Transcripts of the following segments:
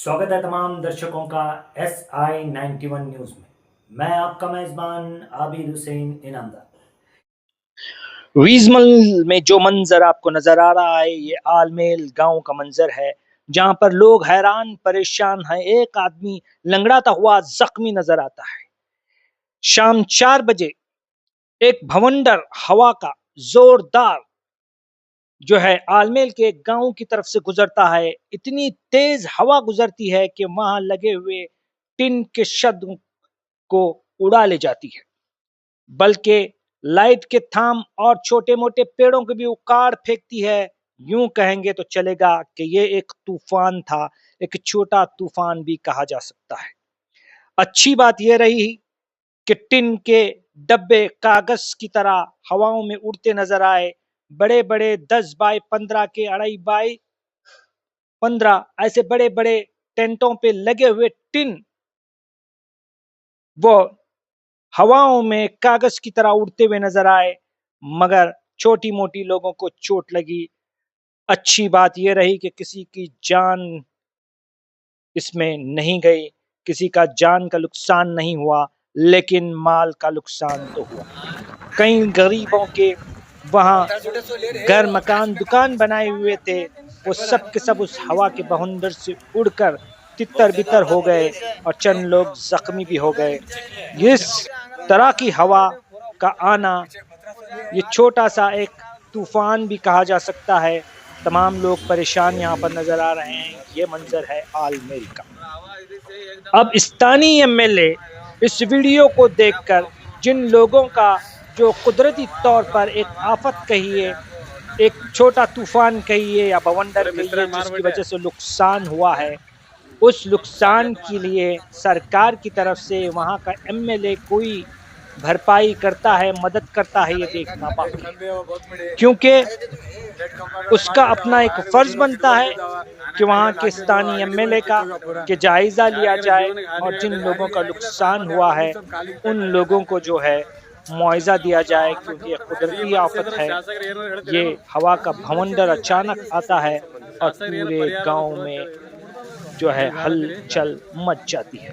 स्वागत है तमाम दर्शकों का SI91 न्यूज में। मैं आपका मेजबान आबिद हुसैन इनामदार। रीजनल में जो मंजर आपको नजर आ रहा है ये आलमेल गांव का मंजर है, जहां पर लोग हैरान परेशान हैं। एक आदमी लंगड़ाता हुआ जख्मी नजर आता है। शाम 4 बजे एक भवंडर हवा का जोरदार जो है आलमेल के गांव की तरफ से गुजरता है। इतनी तेज हवा गुजरती है कि वहां लगे हुए टिन के शद को उड़ा ले जाती है, बल्कि लाइट के थाम और छोटे मोटे पेड़ों को भी उखाड़ फेंकती है। यूं कहेंगे तो चलेगा कि ये एक तूफान था, एक छोटा तूफान भी कहा जा सकता है। अच्छी बात यह रही कि टिन के डब्बे कागज की तरह हवाओं में उड़ते नजर आए। बड़े बड़े 10 बाय 15 के 2.5 बाय 15 ऐसे बड़े बड़े टेंटों पे लगे हुए टिन वो हवाओं में कागज की तरह उड़ते हुए नजर आए, मगर छोटी मोटी लोगों को चोट लगी। अच्छी बात यह रही कि किसी की जान इसमें नहीं गई, किसी का जान का नुकसान नहीं हुआ, लेकिन माल का नुकसान तो हुआ। कई गरीबों के वहां घर मकान दुकान बनाए हुए थे, वो सब के सब उस हवा के बवंडर से उड़कर तितर बितर हो गए और चंद लोग जख्मी भी हो गए। इस तरह की हवा का आना ये छोटा सा एक तूफान भी कहा जा सकता है। तमाम लोग परेशान यहाँ पर नजर आ रहे हैं। ये मंजर है आलमेल का। अब स्थानीय एमएलए इस वीडियो को देखकर जिन लोगों का जो कुदरती तौर पर एक आफत कहिए, एक छोटा तूफान कहिए या बवंडर कहिए, जिसकी वजह से नुकसान हुआ है, उस नुकसान के लिए सरकार की तरफ से वहां का एमएलए कोई भरपाई करता है, मदद करता है, ये देखना बाकी है। क्योंकि उसका अपना एक फर्ज बनता है कि वहां के स्थानीय एमएलए का कि जायजा लिया जाए और जिन लोगों का नुकसान हुआ है उन लोगों को जो है मुआवजा दिया जाए, क्योंकि कुदरती आफत है। ये हवा का भवंडर अचानक आता है और पूरे गांव में जो है हलचल मच जाती है।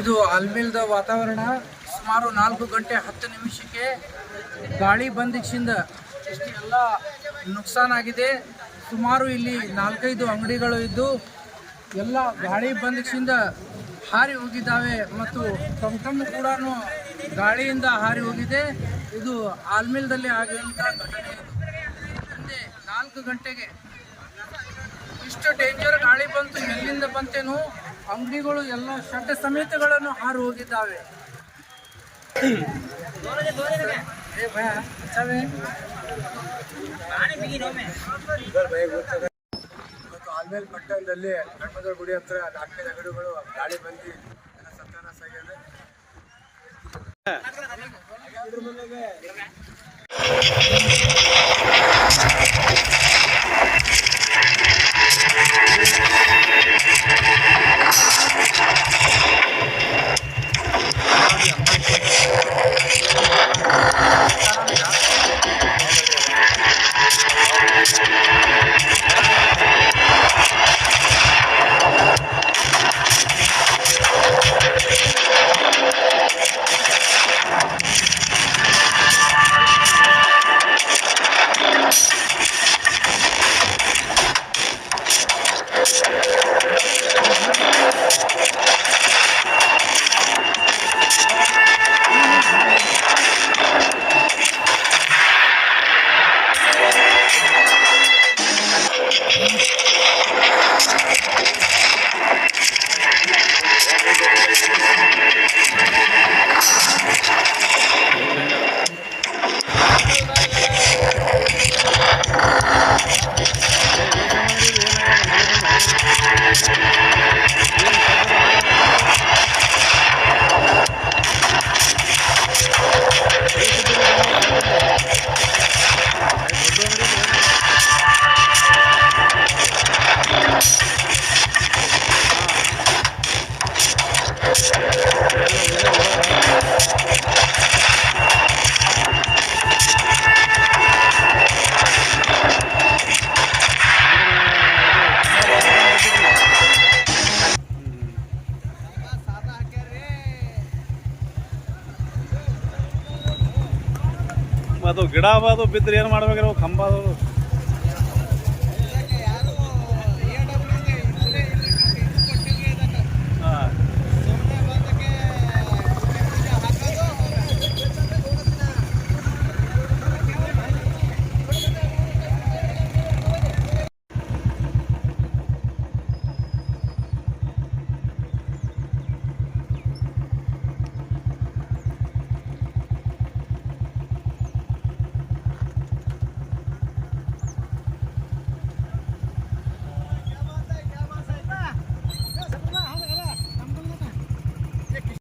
ಇದು ಆಲ್ಮೇಲ್ದ ವಾತಾವರಣ ಸುಮಾರು 4 ಗಂಟೆ 10 ನಿಮಿಷಕ್ಕೆ ಗಾಳಿ ಬಂದಿಕ್ಷಿಂದ ಇಷ್ಟೆಲ್ಲ ನುಕ್ಸಾನ್ ಆಗಿದೆ. ಸುಮಾರು ಇಲ್ಲಿ 4-5 ಅಂಗಡಿಗಳು ಇದ್ದು ಎಲ್ಲ ಗಾಳಿ ಬಂದಿಕ್ಷಿಂದ ಹಾರಿ ಹೋಗಿದ್ದಾವೆ ಮತ್ತು ಟಮ್ ಕೂಡ ಗಾಳಿಯಿಂದ ಹಾರಿ ಹೋಗಿದೆ. ಇದು ಆಲ್ಮೇಲ್ದಲ್ಲಿ ಆಗಿರುವಂಥ ಘಟನೆ. ಮುಂದೆ 4 ಗಂಟೆಗೆ ಇಷ್ಟು ಡೇಂಜರ್ ಗಾಳಿ ಬಂತು, ಎಲ್ಲಿಂದ ಬಂತೇನೋ ಅಂಗಡಿಗಳು ಎಲ್ಲ ಶೆಡ್ ಸಮೇತಗಳನ್ನು ಹಾರು ಹೋಗಿದ್ದಾವೆ. ಮತ್ತು ಆಲ್ಮೇಲ್ ಪಟ್ಟಣದಲ್ಲಿ ಗಣಪತಿ ಗುಡಿ ಹತ್ರ 4 ಅಂಗಡಿಗಳು ಗಾಳಿ ಬಂದು ಸತ್ಯಾನಾಶ ಆಗಿದೆ. ಅದು ಗಿಡ ಅದು ಬಿದ್ದರೆ ಏನು ಮಾಡ್ಬೇಕ್ರಿ ಅವು ಕಂಬ ಅದು